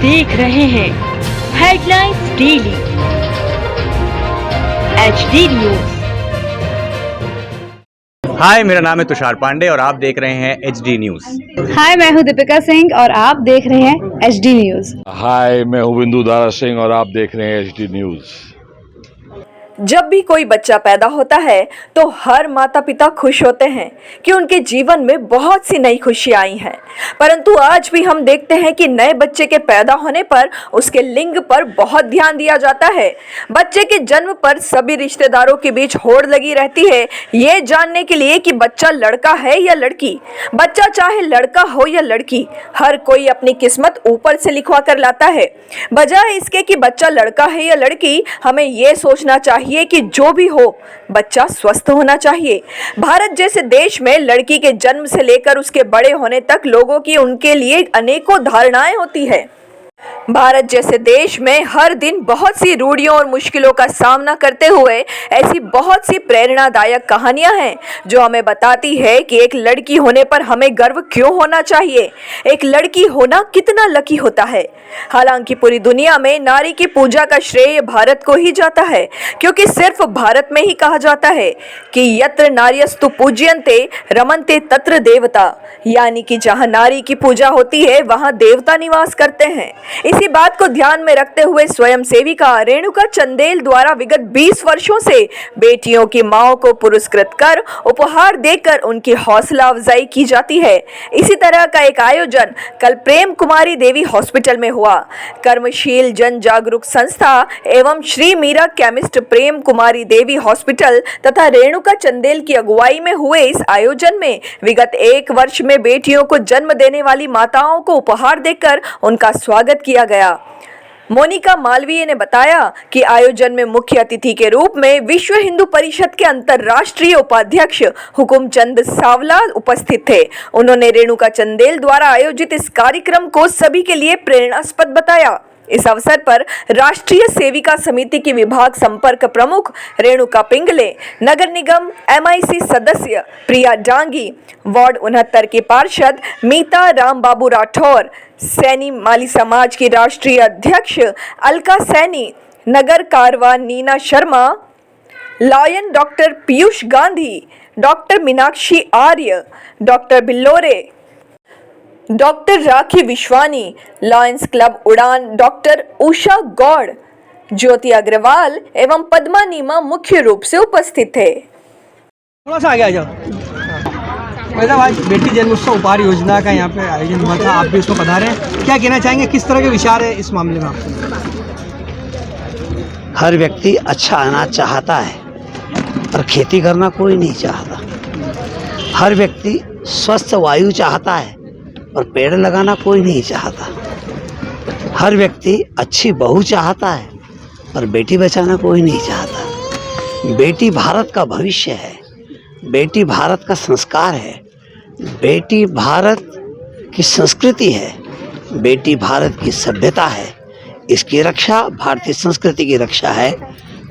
देख रहे हैं हेडलाइंस डेली HD न्यूज। हाय, मेरा नाम है तुषार पांडे और आप देख रहे हैं HD न्यूज। हाय, मैं हूँ दीपिका सिंह और आप देख रहे हैं HD न्यूज। हाय, मैं हूँ बिंदु दारा सिंह और आप देख रहे हैं HD न्यूज। जब भी कोई बच्चा पैदा होता है तो हर माता पिता खुश होते हैं कि उनके जीवन में बहुत सी नई खुशियां आई हैं। परंतु आज भी हम देखते हैं कि नए बच्चे के पैदा होने पर उसके लिंग पर बहुत ध्यान दिया जाता है। बच्चे के जन्म पर सभी रिश्तेदारों के बीच होड़ लगी रहती है ये जानने के लिए कि बच्चा लड़का है या लड़की। बच्चा चाहे लड़का हो या लड़की, हर कोई अपनी किस्मत ऊपर से लिखवा कर लाता है। बजाय इसके कि बच्चा लड़का है या लड़की, हमें ये सोचना चाहिए कि जो भी हो बच्चा स्वस्थ होना चाहिए। भारत जैसे देश में लड़की के जन्म से लेकर उसके बड़े होने तक लोगों की उनके लिए अनेकों धारणाएं होती है। भारत जैसे देश में हर दिन बहुत सी रूढ़ियों और मुश्किलों का सामना करते हुए ऐसी बहुत सी प्रेरणादायक कहानियां हैं जो हमें बताती है कि एक लड़की होने पर हमें गर्व क्यों होना चाहिए, एक लड़की होना कितना लकी होता है। हालांकि पूरी दुनिया में नारी की पूजा का श्रेय भारत को ही जाता है, क्योंकि सिर्फ भारत में ही कहा जाता है कि यत्र नार्यस्तु पूज्यन्ते रमन्ते तत्र देवता, यानी कि जहां नारी की पूजा होती है वहां देवता निवास करते हैं। इसी बात को ध्यान में रखते हुए स्वयं सेविका रेणुका चंदेल द्वारा विगत 20 वर्षों से बेटियों की माओं को पुरस्कृत कर उपहार देकर उनकी हौसला अफजाई की जाती है। इसी तरह का एक आयोजन कल प्रेम कुमारी देवी हॉस्पिटल में हुआ। कर्मशील जन जागरूक संस्था एवं श्री मीरा केमिस्ट प्रेम कुमारी देवी हॉस्पिटल तथा रेणुका चंदेल की अगुवाई में हुए इस आयोजन में विगत 1 वर्ष में बेटियों को जन्म देने वाली माताओं को उपहार देकर उनका स्वागत किया गया। मोनिका मालवीय ने बताया कि आयोजन में मुख्य अतिथि के रूप में विश्व हिंदू परिषद के अंतर्राष्ट्रीय उपाध्यक्ष हुकुमचंद सावला उपस्थित थे। उन्होंने रेणुका चंदेल द्वारा आयोजित इस कार्यक्रम को सभी के लिए प्रेरणास्पद बताया। इस अवसर पर राष्ट्रीय सेविका समिति की विभाग संपर्क प्रमुख रेणुका पिंगले, नगर निगम MIC सदस्य प्रिया डांगी, वार्ड 69 की पार्षद मीता रामबाबू राठौर, सैनी माली समाज की राष्ट्रीय अध्यक्ष अलका सैनी, नगर कारवा Neena Sharma, lion doctor Piyush Gandhi, doctor Meenakshi Arya, doctor Billore, doctor Rakhi Vishwani, lions club Udaan doctor Usha Gaur, Jyoti Agarwal एवं पद्मा नीमा मुख्य रूप से उपस्थित थे। थोड़ा सा आगे आ जाओ। मैडम, आज बेटी जन्मोत्सव उपहार योजना का यहाँ पे आयोजन हुआ था, आप भी उसमें पधारे हैं, क्या कहना चाहेंगे, किस तरह के विचार है इस मामले में आपके? हर व्यक्ति अच्छा अनाज चाहता है पर खेती करना कोई नहीं चाहता। हर व्यक्ति स्वस्थ वायु चाहता है और पेड़ लगाना कोई नहीं चाहता। हर व्यक्ति अच्छी बहू चाहता है पर बेटी बचाना कोई नहीं चाहता। बेटी भारत का भविष्य है, बेटी भारत का संस्कार है, बेटी भारत की संस्कृति है, बेटी भारत की सभ्यता है। इसकी रक्षा भारतीय संस्कृति की रक्षा है,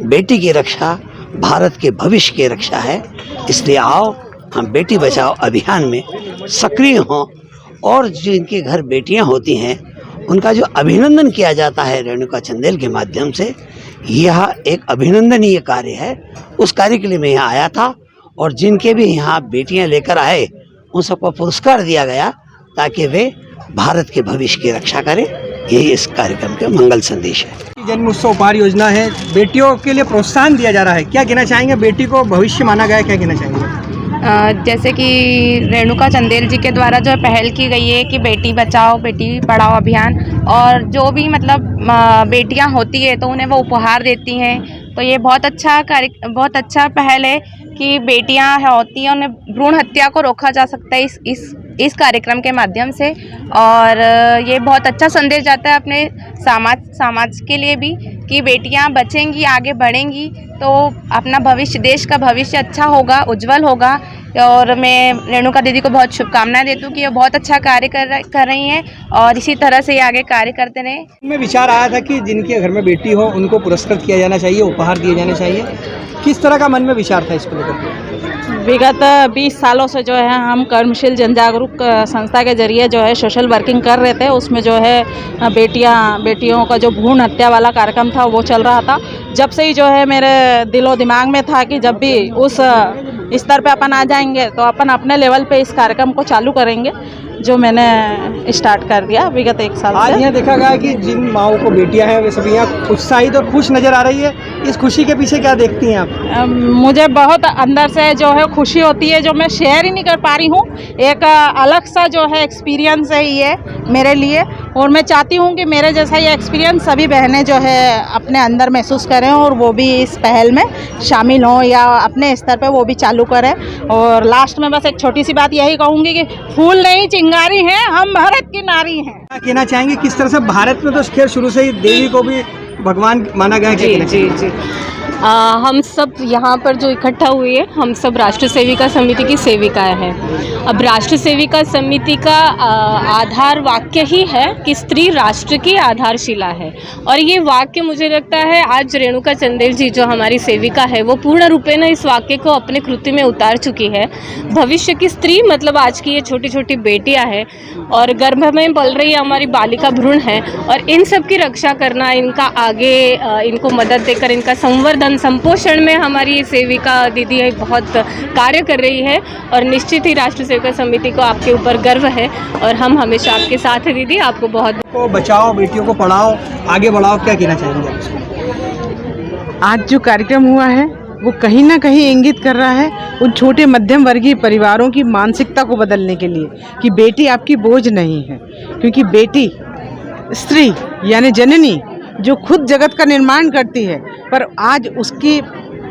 बेटी की रक्षा भारत के भविष्य की रक्षा है। इसलिए आओ हम बेटी बचाओ अभियान में सक्रिय हों और जिनके घर बेटियां होती हैं उनका जो अभिनंदन किया जाता है रेणुका चंदेल के माध्यम से, यह एक अभिनंदनीय कार्य है। उस कार्य के लिए मैं यहाँ आया था और जिनके भी यहाँ बेटियां लेकर आए उन सबको पुरस्कार दिया गया ताकि वे भारत के भविष्य की रक्षा करें। यही इस कार्यक्रम के मंगल संदेश है। जन्मोत्सव उपहार योजना है, बेटियों के लिए प्रोत्साहन दिया जा रहा है, क्या कहना चाहेंगे? बेटी को भविष्य माना गया है, क्या कहना चाहेंगे? जैसे कि रेणुका चंदेल जी के द्वारा जो पहल की गई है कि बेटी बचाओ बेटी पढ़ाओ अभियान, और जो भी मतलब बेटियां होती है तो उन्हें वो उपहार देती हैं, तो ये बहुत अच्छा पहल है कि बेटियां होती हैं उन्हें भ्रूण हत्या को रोका जा सकता है इस कार्यक्रम के माध्यम से। और ये बहुत अच्छा संदेश जाता है अपने समाज के लिए भी कि बेटियां बचेंगी, आगे बढ़ेंगी तो अपना भविष्य, देश का भविष्य अच्छा होगा, उज्जवल होगा। और मैं रेणुका दीदी को बहुत शुभकामनाएं देती हूँ कि ये बहुत अच्छा कार्य कर रही हैं और इसी तरह से ये आगे कार्य करते रहें। में विचार आया था कि जिनके घर में बेटी हो उनको पुरस्कृत किया जाना चाहिए, उपहार दिए जाने चाहिए, किस तरह का मन में विचार था इसको लेकर? विगत 20 सालों से जो है हम कर्मशील जन जागरूक संस्था के जरिए जो है सोशल वर्किंग कर रहे थे। उसमें जो है बेटियों का जो भ्रूण हत्या वाला कार्यक्रम था वो चल रहा था। जब से ही जो है मेरे दिलो दिमाग में था कि जब भी उस स्तर पे अपन आ जाएंगे तो अपन अपने लेवल पे इस कार्यक्रम को चालू करेंगे, जो मैंने स्टार्ट कर दिया विगत 1 साल से। आज यहाँ देखा गया कि जिन माओं को बेटियां हैं वे सभी यहाँ उत्साहित और खुश नजर आ रही है। इस खुशी के पीछे क्या देखती हैं आप? मुझे बहुत अंदर से जो है खुशी होती है, जो मैं शेयर ही नहीं कर पा रही हूँ। एक अलग सा जो है एक्सपीरियंस है ये मेरे लिए, और मैं चाहती हूँ कि मेरे जैसा ये एक्सपीरियंस सभी बहनें जो है अपने अंदर महसूस करें और वो भी इस पहल में शामिल हों या अपने स्तर पे वो भी चालू करें। और लास्ट में बस एक छोटी सी बात यही कहूँगी कि फूल नहीं चिंगारी हैं, हम भारत की नारी हैं। क्या कहना चाहेंगे किस तरह से भारत में तो खैर शुरू से ही देवी को भी भगवान माना गया है? जी हम सब यहाँ पर जो इकट्ठा हुए हैं, हम सब राष्ट्र सेविका समिति की सेविकाएं हैं। अब राष्ट्र सेविका समिति का आधार वाक्य ही है कि स्त्री राष्ट्र की आधारशिला है, और ये वाक्य मुझे लगता है आज रेणुका चंदेल जी जो हमारी सेविका है वो पूर्ण रूपेण इस वाक्य को अपने कृति में उतार चुकी है। भविष्य की स्त्री मतलब आज की ये छोटी छोटी बेटियाँ हैं और गर्भ में पल रही हमारी बालिका भ्रूण है, और इन सब की रक्षा करना, इनका आगे इनको मदद देकर इनका संवर्धन संपोषण में हमारी सेविका दीदी बहुत कार्य कर रही है। और निश्चित ही राष्ट्र सेविका समिति को आपके ऊपर गर्व है और हम हमेशा आपके साथ हैं दीदी। आपको बहुत को बचाओ, बेटियों को पढ़ाओ, आगे बढ़ाओ, क्या कहना चाहेंगे आप? आज जो कार्यक्रम हुआ है वो कहीं ना कहीं इंगित कर रहा है उन छोटे मध्यम वर्गीय परिवारों की मानसिकता को बदलने के लिए कि बेटी आपकी बोझ नहीं है, क्योंकि बेटी स्त्री यानी जननी जो खुद जगत का निर्माण करती है, पर आज उसकी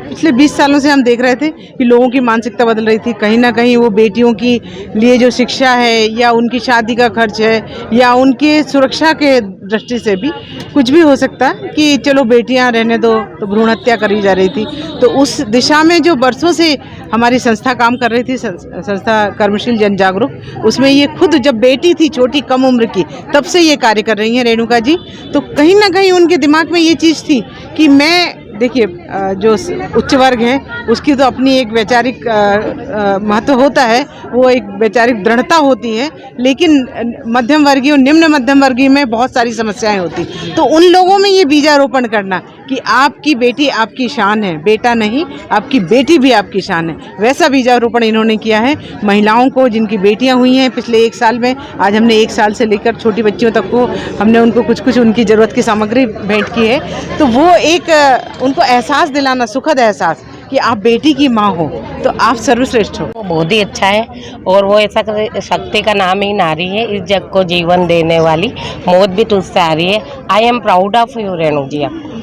पिछले 20 सालों से हम देख रहे थे कि लोगों की मानसिकता बदल रही थी। कहीं ना कहीं वो बेटियों की लिए जो शिक्षा है या उनकी शादी का खर्च है या उनके सुरक्षा के दृष्टि से भी कुछ भी हो सकता है कि चलो बेटियां रहने दो, तो भ्रूण हत्या करी जा रही थी। तो उस दिशा में जो बरसों से हमारी संस्था काम कर रही थी, संस्था कर्मशील जन जागरूक, उसमें ये खुद जब बेटी थी छोटी कम उम्र की तब से ये कार्य कर रही हैं रेणुका जी। तो कहीं ना कहीं उनके दिमाग में ये चीज़ थी कि मैं देखिए जो उच्च वर्ग है उसकी तो अपनी एक वैचारिक महत्व होता है, वो एक वैचारिक दृढ़ता होती है, लेकिन मध्यम वर्गीय और निम्न मध्यम वर्गीय में बहुत सारी समस्याएं होती। तो उन लोगों में ये बीजारोपण करना कि आपकी बेटी आपकी शान है, बेटा नहीं, आपकी बेटी भी आपकी शान है, वैसा बीजारोपण इन्होंने किया है। महिलाओं को जिनकी बेटियां हुई हैं पिछले 1 साल में, आज हमने 1 साल से लेकर छोटी बच्चियों तक को हमने उनको कुछ कुछ उनकी ज़रूरत की सामग्री भेंट की है। तो वो एक उनको एहसास दिलाना, सुखद एहसास कि आप बेटी की माँ हो तो आप सर्वश्रेष्ठ हो, वो बहुत ही अच्छा है। और वो ऐसा शक्ति का नाम ही नारी है, इस जग को जीवन देने वाली, मौत भी तुझसे आ रही है। I am proud of you Renu ji. आप